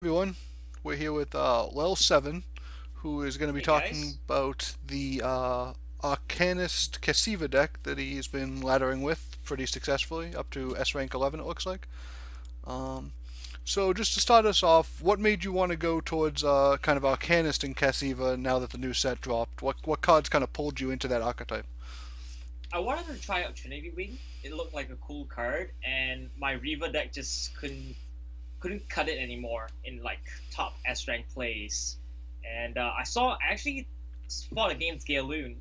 Everyone. We're here with LEL7, who is going to be Hey talking guys. about the Arcanist Cassyva deck that he's been laddering with pretty successfully, up to S rank 11 it looks like. Um, so just to start us off, what made you want to go towards kind of Arcanist and Cassyva now that the new set dropped? What cards kind of pulled you into that archetype? I wanted to try out Trinity Wing. It looked like a cool card, and my Riva deck just couldn't cut it anymore in like top S rank plays. And I actually fought against Galoon,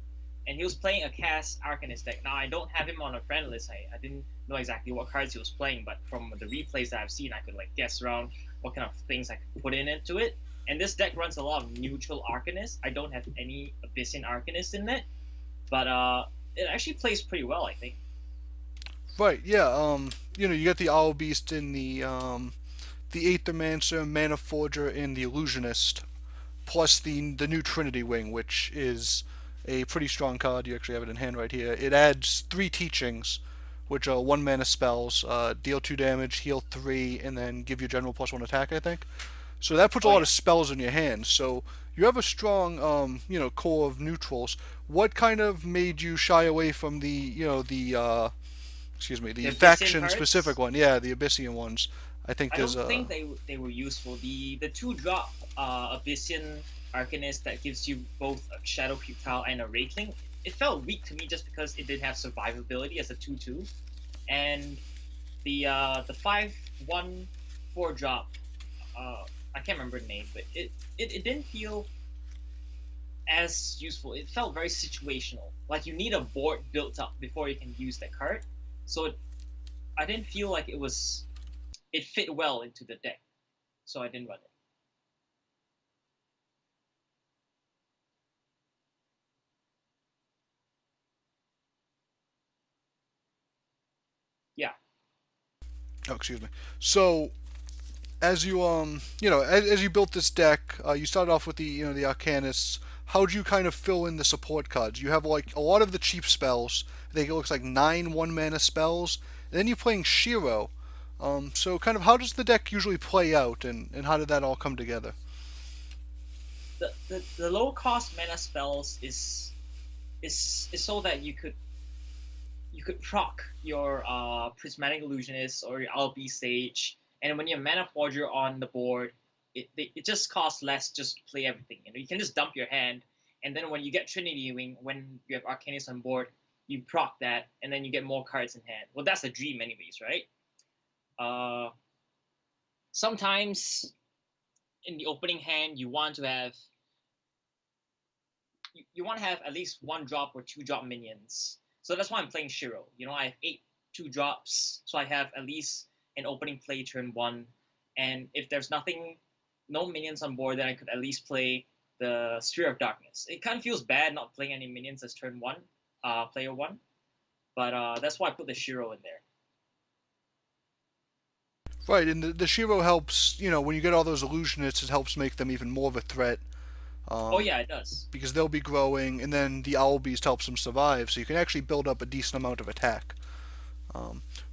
and he was playing a cast Arcanist deck. Now I don't have him on a friend list. I didn't know exactly what cards he was playing, but from the replays that I've seen, I could like guess around what kind of things I could put into it. And this deck runs a lot of neutral Arcanist. I don't have any Abyssian Arcanist in it, but it actually plays pretty well, I think. Right, yeah. You got the Owl Beast in the Aethermancer, Mana Forger, and the Illusionist, plus the new Trinity Wing, which is a pretty strong card. You actually have it in hand right here. It adds three teachings, which are one mana spells, deal two damage, heal three, and then give you general plus one attack. I think. So that puts a Oh lot yeah. of spells in your hand. So you have a strong, core of neutrals. What kind of made you shy away from the The Abyssian faction specific cards. one? Yeah, the Abyssian ones. I think I there's don't a think they were useful. The two drop Abyssian Arcanist that gives you both a Shadow Futile and a Wraithling. It felt weak to me just because it didn't have survivability as a 2/2, and the 5/1 drop. I can't remember the name, but it didn't feel as useful. It felt very situational. Like you need a board built up before you can use that card. So I didn't feel like it fit well into the deck. So I didn't run it. Yeah. oh, excuse me. So as you as you built this deck, you started off with the Arcanists. How'd you kind of fill in the support cards? You have like a lot of the cheap spells. I think it looks like nine one mana spells. And then you're playing Shiro. So kind of how does the deck usually play out, and how did that all come together? The low cost mana spells is so that you could proc your prismatic illusionist or your LB stage, and when you have mana forger on the board, it just costs less just to play everything. You can just dump your hand, and then when you get Trinity Wing, when you have Arcanist on board, you proc that, and then you get more cards in hand. Well, that's the dream, anyways, right? Uh, Sometimes in the opening hand, you want to have at least one drop or two drop minions. So that's why I'm playing Shiro. I have eight two drops, so I have at least an opening play turn one. And if there's no minions on board, then I could at least play the Sphere of Darkness. It kind of feels bad not playing any minions as turn one, player one. But that's why I put the Shiro in there. Right, and the Shiro helps. When you get all those illusionists, it helps make them even more of a threat. Oh Um, yeah, it does. because they'll be growing, and then the Owl Beast helps them survive. So you can actually build up a decent amount of attack.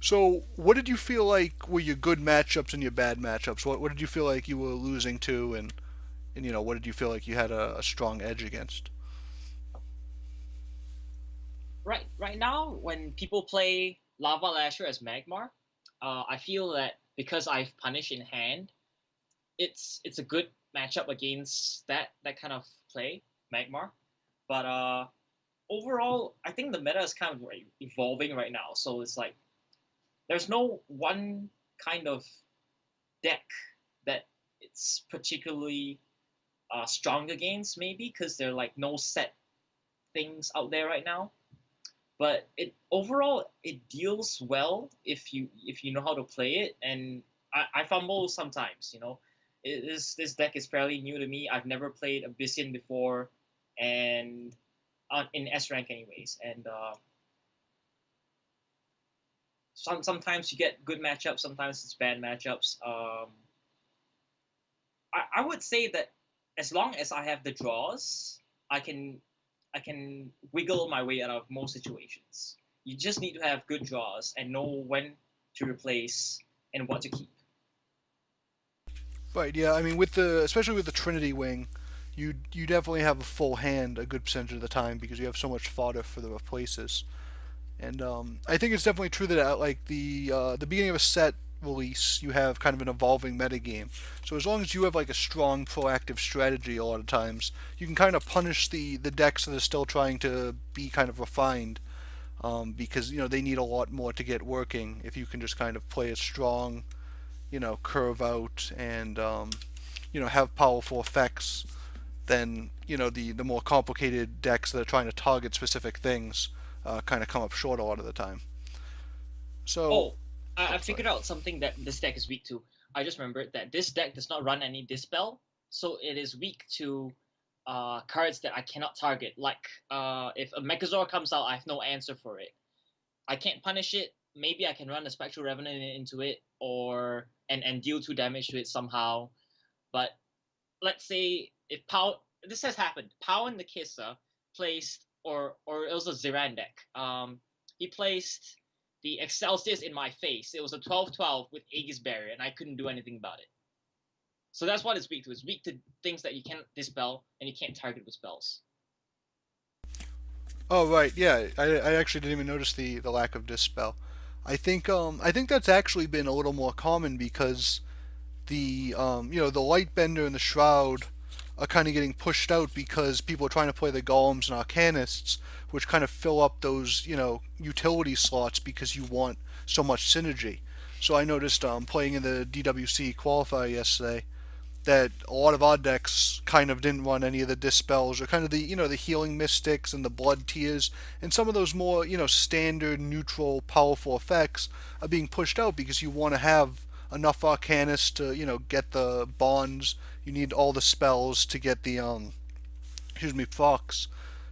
So, what did you feel like were your good matchups and your bad matchups? What did you feel like you were losing to, and what did you feel like you had a strong edge against? Right now, when people play Lava Lasher as Magmar, I feel that because I've Punish in hand, it's a good matchup against that kind of play, Magmar. But overall, I think the meta is kind of evolving right now. So it's like there's no one kind of deck that it's particularly strong against, maybe because there are like no set things out there right now. But it deals well if you know how to play it. And I fumble sometimes. This deck is fairly new to me. I've never played Abyssian before, and in S rank anyways. And sometimes you get good matchups, sometimes it's bad matchups. I would say that as long as I have the draws, I can I can wiggle my way out of most situations. You just need to have good draws and know when to replace and what to keep. Right. Yeah. I mean, with the especially with the Trinity wing, you definitely have a full hand a good percentage of the time because you have so much fodder for the replaces. And I think it's definitely true that at like the beginning of a set release, you have kind of an evolving metagame. So as long as you have like a strong proactive strategy, a lot of times you can kind of punish the decks that are still trying to be kind of refined, because they need a lot more to get working. If you can just kind of play a strong, curve out and have powerful effects, then the more complicated decks that are trying to target specific things kind of come up short a lot of the time. So, Oh, oh, I sorry. figured out something that this deck is weak to. I just remembered that this deck does not run any Dispel, so it is weak to cards that I cannot target. Like if a Megazord comes out, I have no answer for it. I can't punish it. Maybe I can run a Spectral Revenant into it, or and deal 2 damage to it somehow. But let's say if Pow this has happened. Pow and the Kisser placed or it was a Ziran deck. He placed the Excelsius in my face. It was a 12/12 with Aegis Barrier, and I couldn't do anything about it. So that's what it's weak to. It's weak to things that you can't dispel and you can't target with spells. Oh, right, yeah. I actually didn't even notice the lack of dispel. I think that's actually been a little more common because the Lightbender and the Shroud are kind of getting pushed out because people are trying to play the Golems and Arcanists, which kind of fill up those utility slots because you want so much synergy. So I noticed playing in the DWC qualifier yesterday that a lot of our decks kind of didn't run any of the dispels or kind of the healing mystics and the blood tears, and some of those more standard neutral powerful effects are being pushed out because you want to have enough arcanists to get the bonds. You need all the spells to get the fox.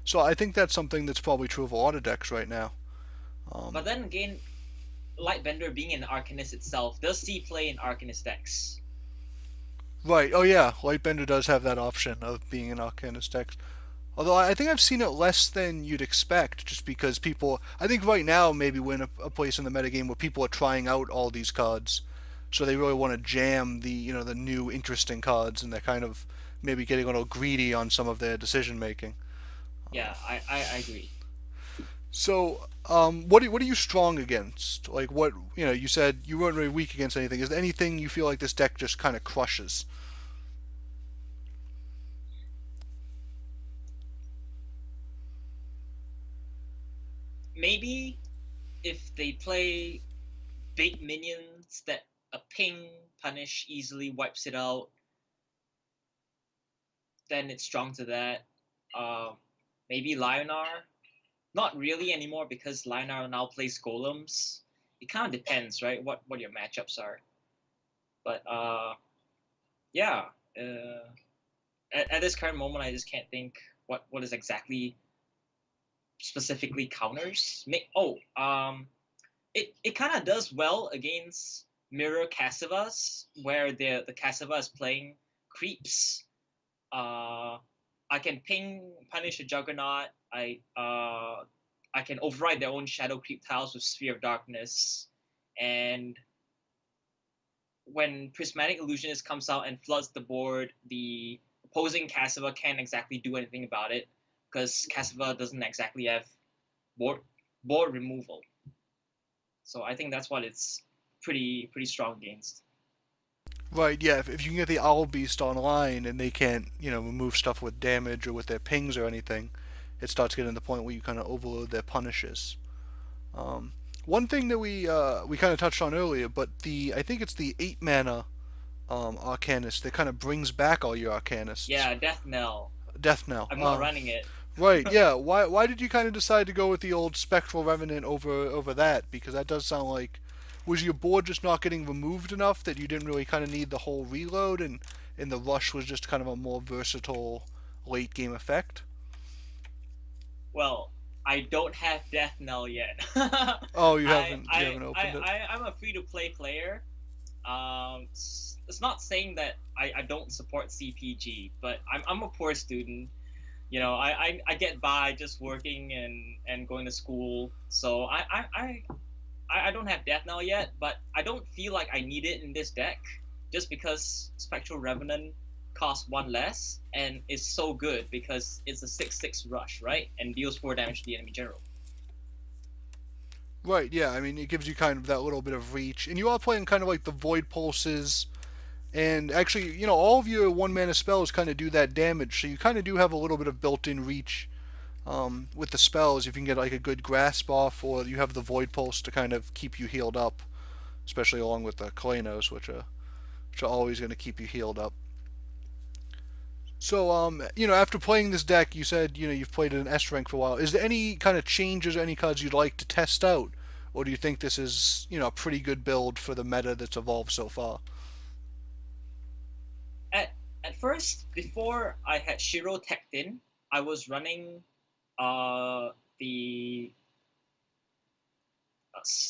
So I think that's something that's probably true of a lot of decks right now. But then again, Lightbender being an Arcanist itself does see play in Arcanist decks. Right. Oh yeah, Lightbender does have that option of being an arcanist deck. Although I think I've seen it less than you'd expect, just because people. I think right now maybe we're in a place in the metagame where people are trying out all these cards, so they really want to jam the new interesting cards, and they're kind of maybe getting a little greedy on some of their decision making. Yeah, I agree. So, what are you strong against? Like what you said you weren't really weak against anything. Is there anything you feel like this deck just kind of crushes? Maybe if they play big minions that a ping punish easily wipes it out, then it's strong to that. Maybe Lionar. Not really anymore because Lionar now plays golems. It kind of depends, right? What your matchups are. But yeah. Uh, at this current moment, I just can't think what is exactly specifically counters. It kind of does well against mirror Cassyvas, where the Cassyva is playing creeps. I can ping punish a Juggernaut. I can override their own Shadow Creep tiles with Sphere of Darkness, and when Prismatic Illusionist comes out and floods the board, the opposing Cassyva can't exactly do anything about it because Cassyva doesn't exactly have board board removal. So I think that's what it's pretty strong against. Right, yeah, if you can get the Owl Beast online and they can't, remove stuff with damage or with their pings or anything, it starts getting to the point where you kind of overload their punishes. Um, One thing that we kind of touched on earlier, but I think it's the 8 mana Arcanist that kind of brings back all your Arcanists. Yeah, Death Knell. Death Knell. I'm not running it. Right, yeah. Why did you kind of decide to go with the old Spectral Revenant over that? Because that does sound like, was your board just not getting removed enough that you didn't really kind of need the whole reload, and the rush was just kind of a more versatile late game effect? Well, I don't have Death Knell yet. Oh, you haven't opened it. I'm a free to play player. It's not saying that I don't support CPG, but I'm a poor student. I get by just working and going to school, so I don't have Death Knell yet, but I don't feel like I need it in this deck just because Spectral Revenant costs one less and is so good because it's a 6/6 rush, right? And deals 4 damage to the enemy general. Right, yeah, I mean, it gives you kind of that little bit of reach. And you are playing kind of like the Void Pulses, and actually, all of your one mana spells kind of do that damage, so you kind of do have a little bit of built in reach with the spells if you can get like a good grasp off, or you have the Void Pulse to kind of keep you healed up, especially along with the Kalanos, which are always going to keep you healed up. So, after playing this deck, you said, you've played it in S rank for a while. Is there any kind of changes or any cards you'd like to test out? Or do you think this is, a pretty good build for the meta that's evolved so far? At first, before I had Shiro teched in, I was running the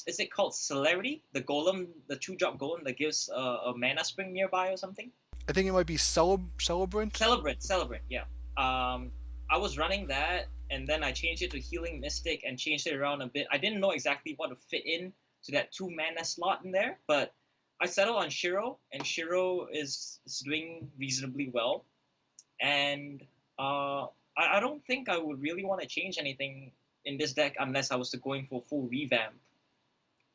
is it called Celerity? The golem, the 2-drop golem that gives a mana spring nearby or something? I think it might be Celebrant. Celebrant, yeah. I was running that, and then I changed it to Healing Mystic and changed it around a bit. I didn't know exactly what to fit in to that 2 mana slot in there, but I settled on Shiro, and Shiro is doing reasonably well. And I don't think I would really want to change anything in this deck unless I was to going for full revamp.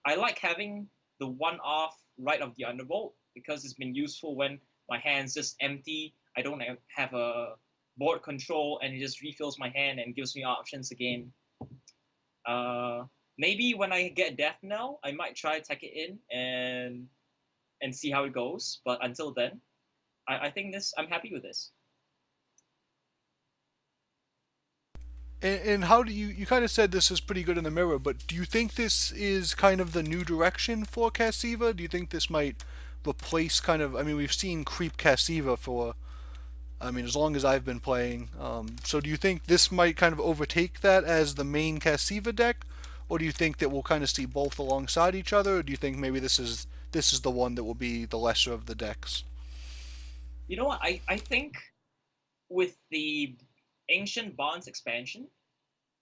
I like having the one-off Rite of the Undervolt because it's been useful when my hand's just empty. I don't have a board control, and it just refills my hand and gives me options again. Maybe when I get Death Knell, I might try tech it in and see how it goes. But until then, I think I'm happy with this. And how do you kind of said this is pretty good in the mirror, but do you think this is kind of the new direction for Cassyva? Do you think this might replace kind of, I mean, we've seen Creep Cassyva for, I mean, as long as I've been playing. So do you think this might kind of overtake that as the main Cassyva deck? Or do you think that we'll kind of see both alongside each other? Or do you think maybe this is the one that will be the lesser of the decks? You know what? I think with the Ancient Bonds expansion,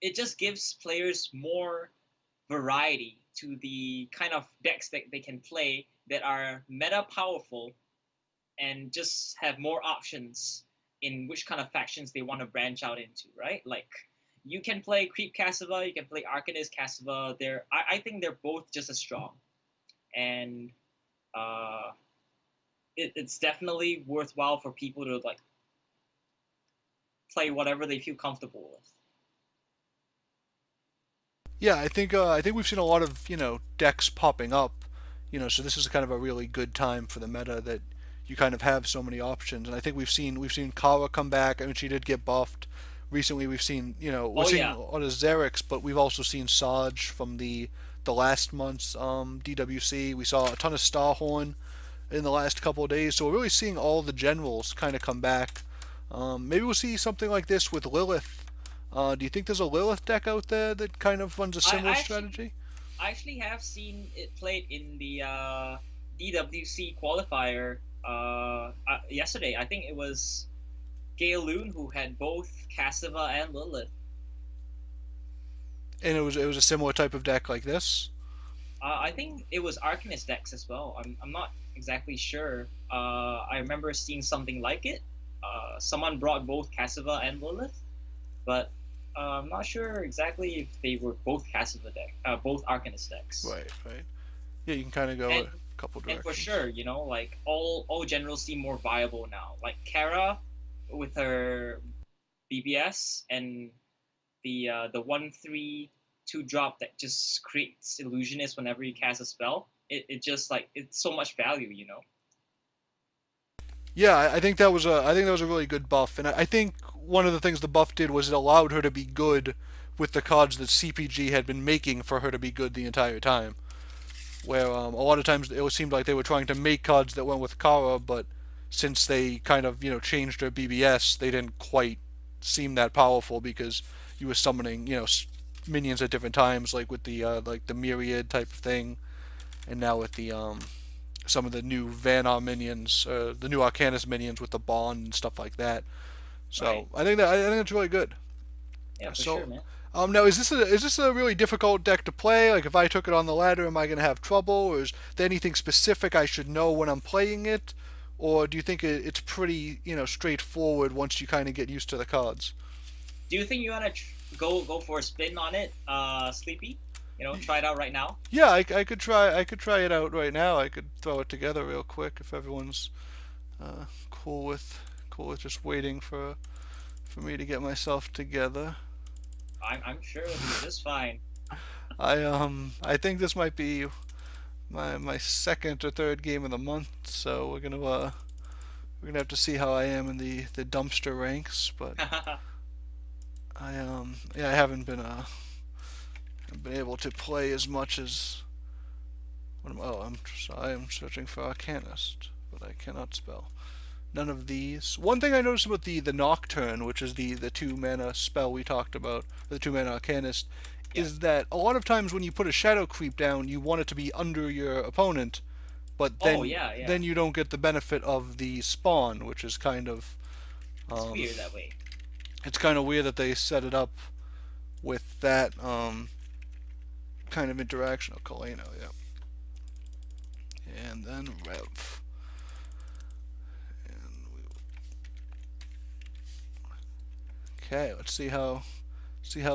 it just gives players more variety to the kind of decks that they can play that are meta powerful and just have more options in which kind of factions they want to branch out into, right? Like, you can play Creep Cassyva, you can play Arcanist Cassyva. I think they're both just as strong, and it's definitely worthwhile for people to like play whatever they feel comfortable with. Yeah, I think we've seen a lot of decks popping up, so this is kind of a really good time for the meta that you kind of have so many options, and I think we've seen Kara come back. I mean, she did get buffed recently. We've seen we're Oh seeing yeah, a lot of Xerix, but we've also seen Saj from the last month's DWC. We saw a ton of Starhorn in the last couple of days, so we're really seeing all the generals kind of come back. Maybe we'll see something like this with Lilith. Do you think there's a Lilith deck out there that kind of runs a similar strategy? I actually have seen it played in the DWC qualifier yesterday. I think it was Gale Loon who had both Cassyva and Lilith. And it was a similar type of deck like this. I think it was Arcanist decks as well. I'm not exactly sure. I remember seeing something like it. Someone brought both Cassyva and Lilith, but I'm not sure exactly if they were both Cassyva deck, both Arcanist decks. Right, right. Yeah, you can kind of go a couple And for directions. sure, like all generals seem more viable now. Like Kara with her BBS and the 1/3 2-drop that just creates illusionist whenever you cast a spell. It just like it's so much value. Yeah, I think that was a really good buff, and I think one of the things the buff did was it allowed her to be good with the cards that CPG had been making for her to be good the entire time. Where a lot of times it seemed like they were trying to make cards that went with Kara, but since they kind of changed her BBS, they didn't quite seem that powerful because you were summoning minions at different times, like with the myriad type of thing, and now with the some of the new Vanar minions, the new Arcanist minions with the bond and stuff like that. So Right? I think that's really good. Yeah, for So sure, man. Now is this a really difficult deck to play? Like if I took it on the ladder, am I going to have trouble, or is there anything specific I should know when I'm playing it, or do you think it's pretty straightforward once you kind of get used to the cards? Do you think you wanna go for a spin on it, Sleepy? Try it out right now. Yeah, I could try it out right now. I could throw it together real quick if everyone's cool with just waiting for me to get myself together. I'm sure it'll be just fine. I think this might be my second or third game of the month, so we're gonna have to see how I am in the dumpster ranks. But I haven't been able to play as much as I'm searching for Arcanist, but I cannot spell none of these. One thing I noticed about the Nocturne, which is the 2 mana spell we talked about, the 2 mana Arcanist, Yeah. is that a lot of times when you put a shadow creep down, you want it to be under your opponent, but Oh then yeah, yeah. then you don't get the benefit of the spawn, which is It's um, weird that way. it's kind of weird that they set it up with that kind of interaction. Oh, Kaleno, yeah, and then Rev, and okay, let's see how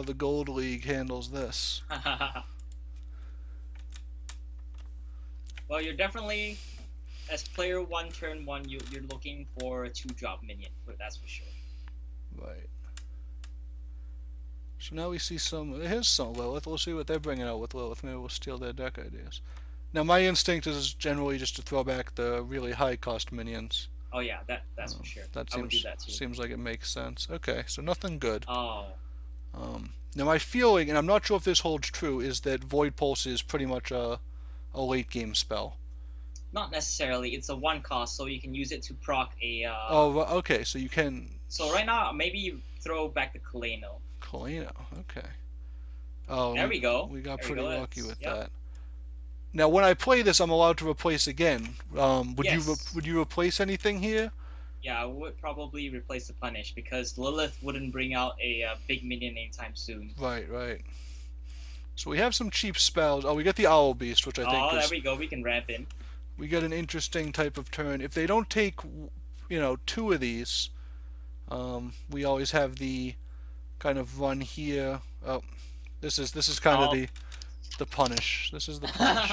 the Gold League handles this. Well, you're definitely as player one, turn one. You're looking for a 2-drop minion, that's for sure. Right. So now we see here's some Lilith. We'll see what they're bringing out with Lilith. Maybe we'll steal their deck ideas. Now my instinct is generally just to throw back the really high cost minions. Oh yeah, that's for sure. That I would do seems that too. seems like it makes sense. Okay, so nothing good. Oh, Now my feeling, and I'm not sure if this holds true, is that Void Pulse is pretty much a late game spell. not necessarily. It's a one cost, so you can use it to proc a. Oh, okay. So you can So right now, maybe you throw back the Kaleno. Kaleno. Okay. Oh, There we go. we got There we pretty go. lucky with Yep. that. Now, when I play this, I'm allowed to replace again. Yes. Would you replace anything here? Yeah, I would probably replace the Punish because Lilith wouldn't bring out a big minion anytime soon. Right, right. So we have some cheap spells. Oh, we get the Owl Beast, which I think Oh, there is we go. We can ramp in. we get an interesting type of turn. If they don't take, two of these, we always have the kind of run here. Oh, this is kind of Oh. the punish. This is the punish.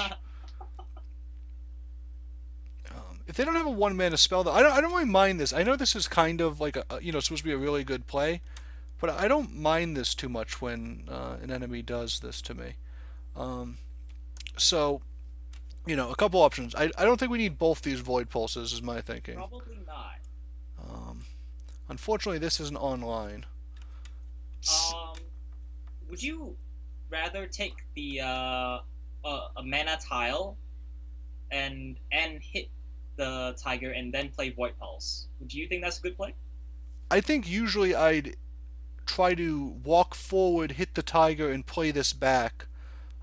If they don't have a 1 mana spell, though, I don't really mind this. I know this is kind of like supposed to be a really good play, but I don't mind this too much when an enemy does this to me. So a couple options. I don't think we need both these void pulses, is my thinking. Probably not. Um, Unfortunately, this isn't online. Um, would you rather take the a mana tile and hit the tiger and then play Void Pulse? Do you think that's a good play? I think usually I'd try to walk forward, hit the tiger, and play this back.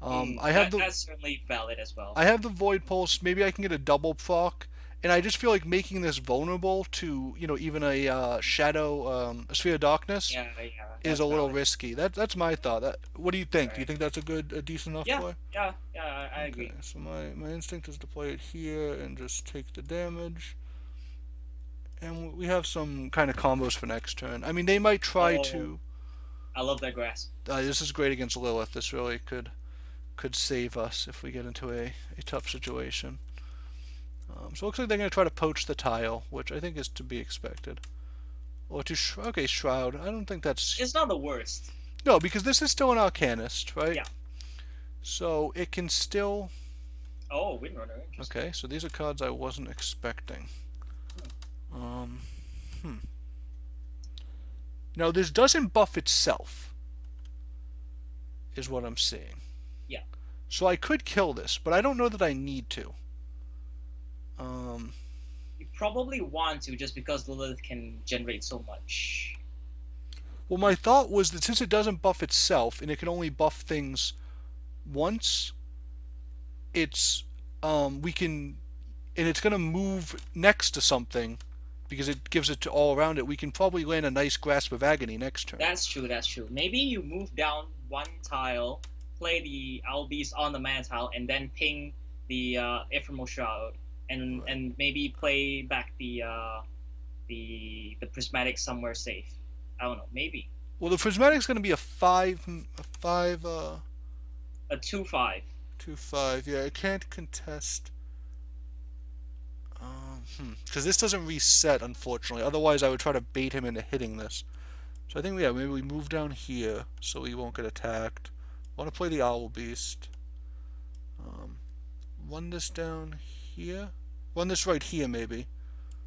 I have That's certainly valid as well. I have the void pulse. Maybe I can get a double proc, and I just feel like making this vulnerable to even a shadow, a sphere of darkness Yeah, yeah, is that's a little valid. risky. That's my thought. What do you think? Do you Right. think that's a decent enough Yeah, play? yeah, yeah. I Okay, agree. so my instinct is to play it here and just take the damage. And we have some kind of combos for next turn. I mean, they might try Oh, to. I love that grasp. This is great against Lilith. This really could save us if we get into a tough situation. So it looks like they're going to try to poach the tile, which I think is to be expected. Or okay, Shroud. I don't think that's It's not the worst. no, because this is still an Arcanist, right? Yeah. So it can still. Oh, Windrunner. Interesting. Okay, so these are cards I wasn't expecting. Um, Now this doesn't buff itself, is what I'm seeing. Yeah. So I could kill this, but I don't know that I need to. Um, You probably want to just because Lilith can generate so much. well, my thought was that since it doesn't buff itself and it can only buff things once, it's we can, and it's gonna move next to something because it gives it to all around it. We can probably land a nice Grasp of Agony next turn. That's true. That's true. Maybe you move down one tile, play the Owl Beast on the mana tile, and then ping the Ephemeral Shroud, and Right. and maybe play back the Prismatic somewhere safe. I don't know. Maybe Well, the Prismatic's going to be a 2/5. 2/5. Yeah, it can't contest. Because this doesn't reset, unfortunately. Otherwise, I would try to bait him into hitting this. So I think, yeah, maybe we move down here so he won't get attacked. I want to play the Owl Beast. Um, Run this down here. Run this right here, maybe.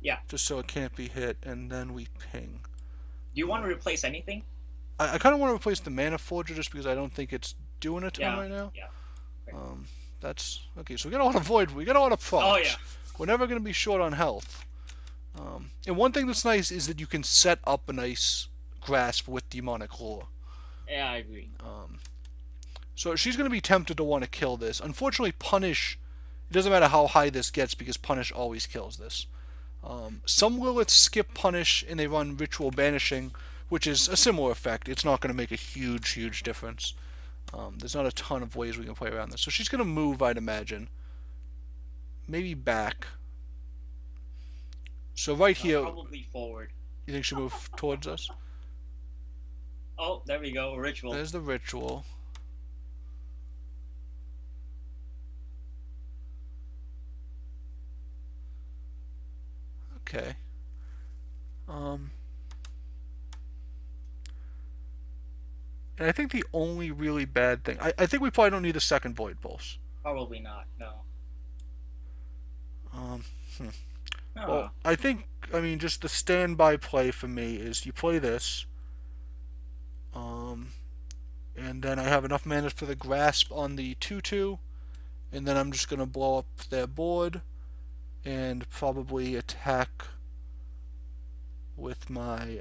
Yeah. Just so it can't be hit, and then we ping. Do you want to replace anything? I kind of want to replace the Mana Forger just because I don't think it's doing a ton right now. Yeah. Okay. That's okay. So we got a lot of void. We got a lot of procs. Oh yeah. We're never going to be short on health. And one thing that's nice is that you can set up a nice grasp with demonic lore. Yeah, I agree. So she's going to be tempted to want to kill this. Unfortunately, punish. It doesn't matter how high this gets because punish always kills this. Some Liliths skip punish and they run ritual banishing, which is a similar effect. It's not going to make a huge difference. There's not a ton of ways we can play around this. So she's going to move, I'd imagine. Maybe back. So right here, Probably forward. you think she'll move towards us? Oh, there we go. Ritual. There's the ritual. Okay. And I think the only really bad thing, I think we probably don't need a second Void Pulse. Probably not. No. Um, Oh. Well, I think, I mean, just the standby play for me is you play this, and then I have enough mana for the Grasp on the 2/2, and then I'm just going to blow up their board and probably attack with my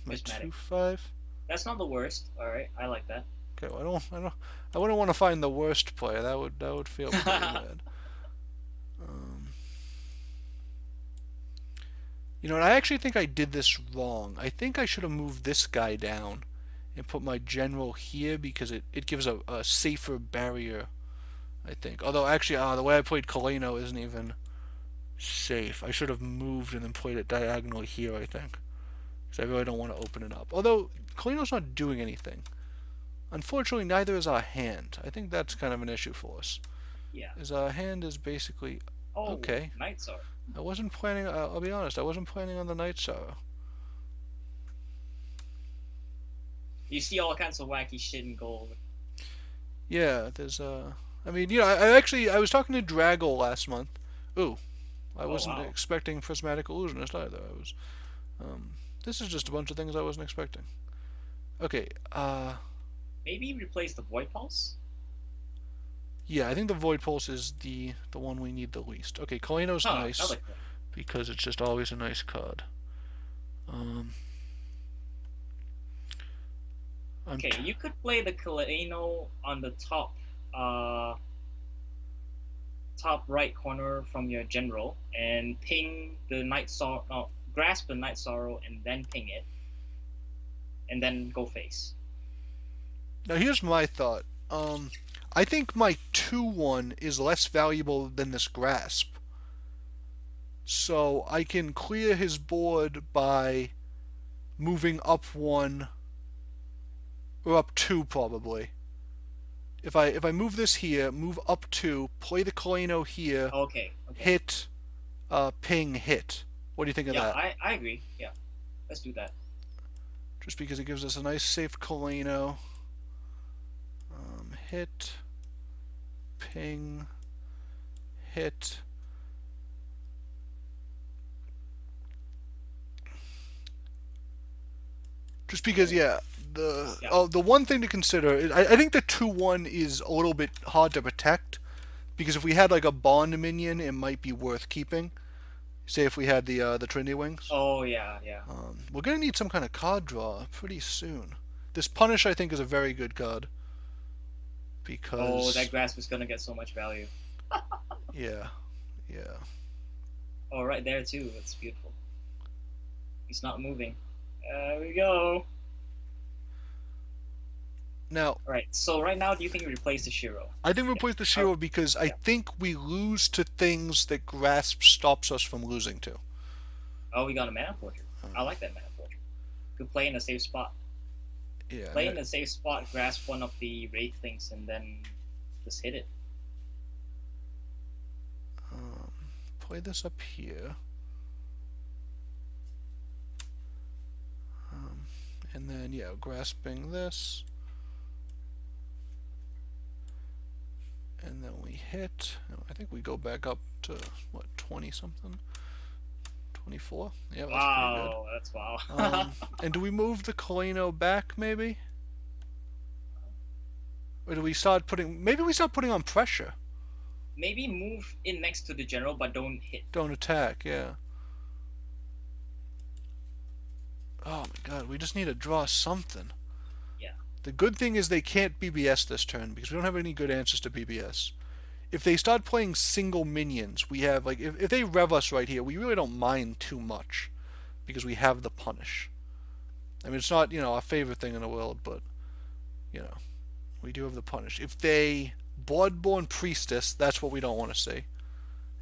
my Prismatic. 2/5. That's not the worst. All right, I like that. Okay, well, I wouldn't want to find the worst play. That would feel pretty bad. You know, and I actually think I did this wrong. I think I should have moved this guy down and put my general here because it gives a safer barrier, I think. Although, actually, the way I played Kaleno isn't even safe. I should have moved and then played it diagonally here, I think. Because I really don't want to open it up. Although, Kaleno's not doing anything. Unfortunately, neither is our hand. I think that's kind of an issue for us. Yeah. Is our hand is basically... Oh, okay. Night Sorrow. I wasn't planning, I'll be honest, I wasn't planning on the Night Sorrow. You see all kinds of wacky shit in gold. Yeah, there's I mean, you know, I was talking to Draggle last month. Ooh, I wasn't wow. expecting Prismatic Illusionist either. This is just a bunch of things I wasn't expecting. Okay, Maybe replace the Void Pulse? yeah, I think the Void Pulse is the one we need the least. Okay, Kaleno's nice I like that. because it's just always a nice card. Okay, you could play the Kaleno on the top right corner from your general and ping the Night Sorrow, grasp the Night Sorrow and then ping it, and then go face. Now here's my thought. I think my 2/1 is less valuable than this Grasp. So I can clear his board by moving up 1 or up 2 probably. If I move this here, move up 2, play the Kaleno here, Okay. hit, ping, hit. What do you think of that? Yeah, I agree. Yeah, let's do that. Just because it gives us a nice safe Kaleno. Hit, ping, hit. Just because, yeah, the one thing to consider is I think the 2/1 is a little bit hard to protect because if we had like a bond minion, it might be worth keeping. Say if we had the Trinity Wings. Oh yeah. We're gonna need some kind of card draw pretty soon. This Punish I think is a very good card because that grasp is gonna get so much value. yeah. Oh, right there too. It's beautiful. He's not moving. There we go. Now, Alright, so right now, do you think we replace the Shiro? I think we Yeah. replace the Oh, Shiro because I yeah. think we lose to things that Grasp stops us from losing to. Oh, we got a Mana Forger. I like that Mana Forger. Could play in a safe spot. Yeah, Play in a safe spot, grasp one of the Wraithlings, and then just hit it. play this up here. And then, yeah, grasping this. And then we hit. I think we go back up to, what, 20 something? 24? Yeah, that's Wow, that's wow. pretty good. And do we move the Kaleno back, maybe? Or do we start putting... Maybe we start putting on pressure. Maybe move in next to the general, but don't hit. Don't attack, yeah. Oh my god, we just need to draw something. Yeah. The good thing is they can't BBS this turn, because we don't have any good answers to BBS. If they start playing single minions, we have, like, if they rev us right here, we really don't mind too much, because we have the punish. I mean, it's not, our favorite thing in the world, but, we do have the punish. If they Bloodborne Priestess, that's what we don't want to see.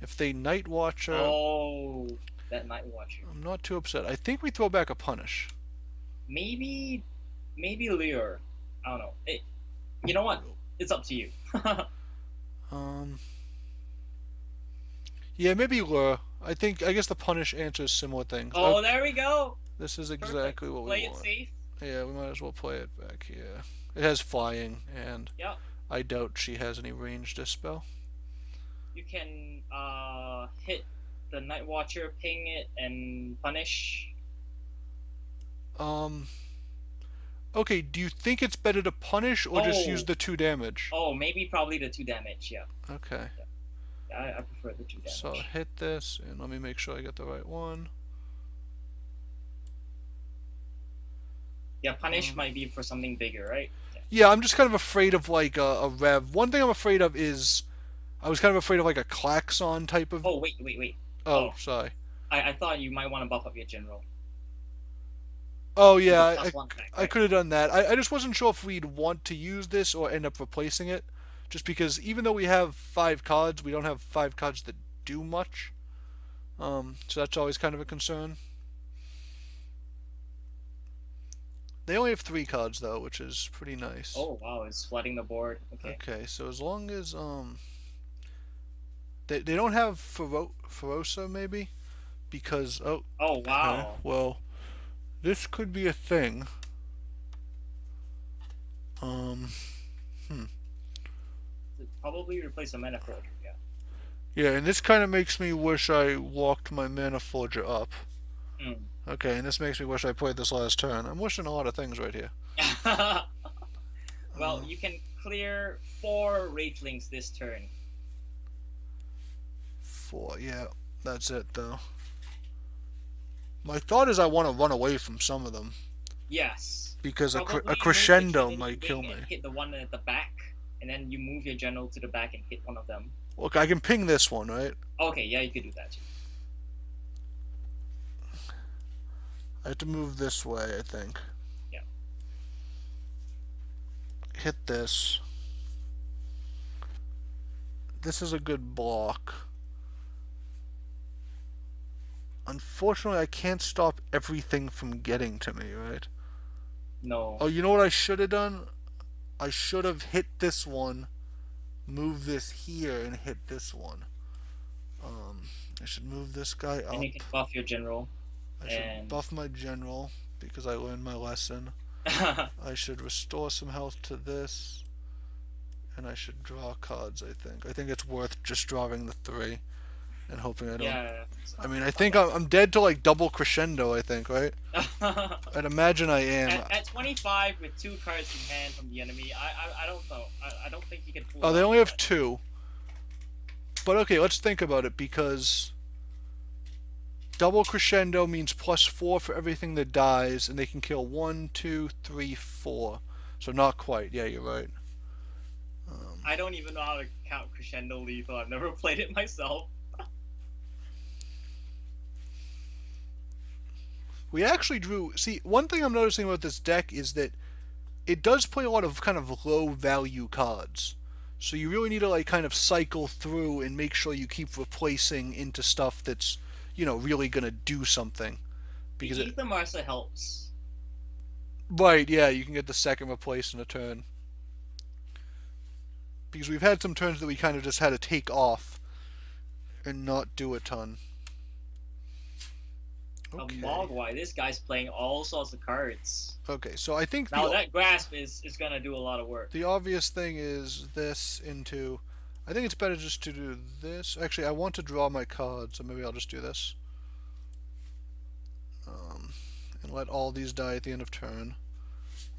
If they Night Watcher... Oh, that Night Watcher. I'm not too upset. I think we throw back a punish. Maybe Lure. I don't know. You know what? It's up to you. Yeah, maybe Lure. I guess the punish answers similar things. Oh, there we go. This is exactly Perfect. what we Play want. Play it safe. Yeah, we might as well play it back here. It has flying, and Yep. I doubt she has any range dispel. You can hit the Night Watcher, ping it, and punish. Okay, do you think it's better to punish or just use the 2 damage? Oh, maybe probably the 2 damage, yeah. Okay. Yeah, I prefer the 2 damage. So hit this, and let me make sure I get the right one. Yeah, punish might be for something bigger, right? Yeah, I'm just kind of afraid of, like, a rev. One thing I'm afraid of is... I was kind of afraid of, like, a klaxon type of... Oh, wait. Oh, sorry. I thought you might want to buff up your general. Oh, yeah, I Right? could have done that. I just wasn't sure if we'd want to use this or end up replacing it. Just because even though we have 5 cards, we don't have 5 cards that do much. So that's always kind of a concern. They only have 3 cards, though, which is pretty nice. Oh, wow, it's flooding the board. Okay, so as long as... They don't have Ferosa, maybe? Because... Oh, wow. Okay, well... This could be a thing. Probably replace a Mana Forger, yeah. Yeah, and this kind of makes me wish I walked my Mana Forger up. Mm. Okay, and this makes me wish I played this last turn. I'm wishing a lot of things right here. Well, you can clear 4 Wraithlings this turn. 4, yeah. That's it, though. My thought is I want to run away from some of them. Yes. Because a Probably crescendo move the might kill me. and hit the one at the back, and then you move your general to the back and hit one of them. Look, I can ping this one, right? Okay, yeah, you could do that too. I have to move this way, I think. Yeah. Hit this. This is a good block. Unfortunately, I can't stop everything from getting to me, right? No. Oh, you know what I should have done? I should have hit this one, move this here, and hit this one. I should move this guy up. And you can buff your general. I should buff my general, because I learned my lesson. I should restore some health to this. And I should draw cards, I think. I think it's worth just drawing the 3. And hoping I don't... Yeah. I mean, I think I'm dead to, like, double crescendo, I think, right? I'd imagine I am. At 25 with 2 cards in hand from the enemy, I don't know. I don't think you can pull. Oh, they only have 2. But okay, let's think about it, because double crescendo means +4 for everything that dies, and they can kill 1, 2, 3, 4. So not quite. Yeah, you're right. I don't even know how to count crescendo lethal. I've never played it myself. We actually drew. See, one thing I'm noticing about this deck is that it does play a lot of kind of low value cards. So you really need to like kind of cycle through and make sure you keep replacing into stuff that's, really gonna do something. The Because it, Ether Marsa helps. right, yeah, you can get the second replace in a turn. Because we've had some turns that we kind of just had to take off and not do a ton. A Okay. Mogwai, this guy's playing all sorts of cards. Okay, so I think Now that grasp is gonna do a lot of work. the obvious thing is this into. I think it's better just to do this. Actually, I want to draw my cards, so maybe I'll just do this. Um, and let all these die at the end of turn.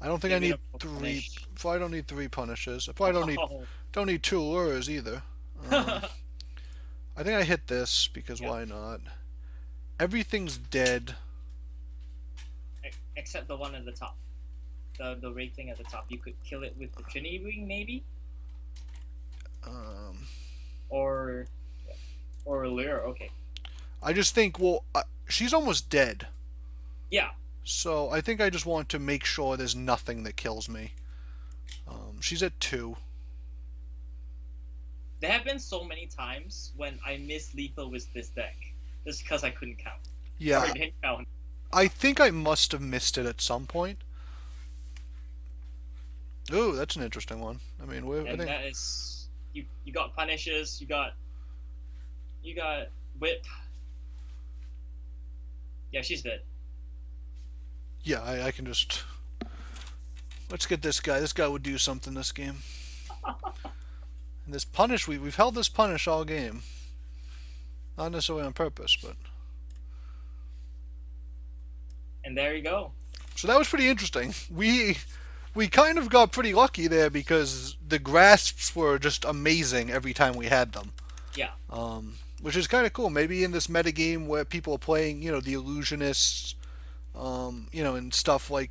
I don't think I Give it need a three. punish. Probably don't need three punishes. I probably Oh. don't need two lures either. Um, I think I hit this because Yep. why not? Everything's dead. Except the one at the top. The ray thing at the top. You could kill it with the Trinity Ring, maybe? Um, Or or Lure, okay. I just think, well, she's almost dead. Yeah. So I think I just want to make sure there's nothing that kills me. She's at 2. There have been so many times when I missed lethal with this deck. Just because I couldn't count. Or Yeah, I didn't count. I think I must have missed it at some point. Ooh, that's an interesting one. I mean, I And think, that is you got punishes, you got whip. Yeah, she's dead. yeah, I can just. Let's get this guy. This guy would do something this game. And this punish, we've held this punish all game. Not necessarily on purpose, but. And there you go. So that was pretty interesting. We kind of got pretty lucky there because the grasps were just amazing every time we had them. Yeah. Which is kind of cool. Maybe in this metagame where people are playing, the illusionists, and stuff like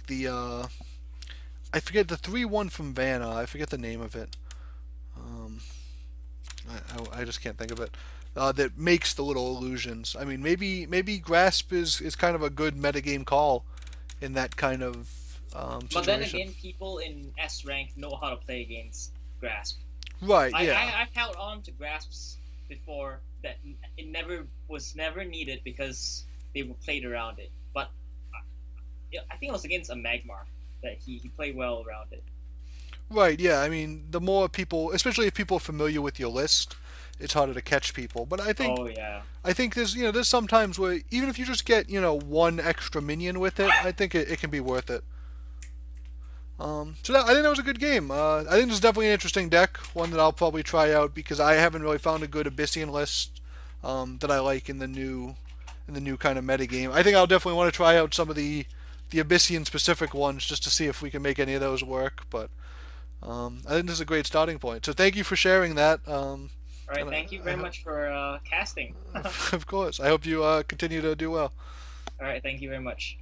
I forget the 3-1 from Vanna. I forget the name of it. Um, I just can't think of it. That makes the little illusions. I mean, maybe Grasp is kind of a good metagame call in that kind of But then situation. again, people in S rank know how to play against Grasp. Right, I, yeah. I, I've held on to Grasps before that it never needed because they were played around it. But I think it was against a Magmar that he played well around it. Right, yeah. I mean, the more people, especially if people are familiar with your list, it's harder to catch people. But Oh yeah. I think there's sometimes where even if you just get one extra minion with it, I think it can be worth it. I think that was a good game. I think this is definitely an interesting deck, one that I'll probably try out because I haven't really found a good Abyssian list that I like in the new kind of meta game. I think I'll definitely want to try out some of the Abyssian specific ones just to see if we can make any of those work. But I think this is a great starting point. So thank you for sharing that. All right. Thank you very much for casting. All Of course, I hope you continue to do well. right. Thank you very much.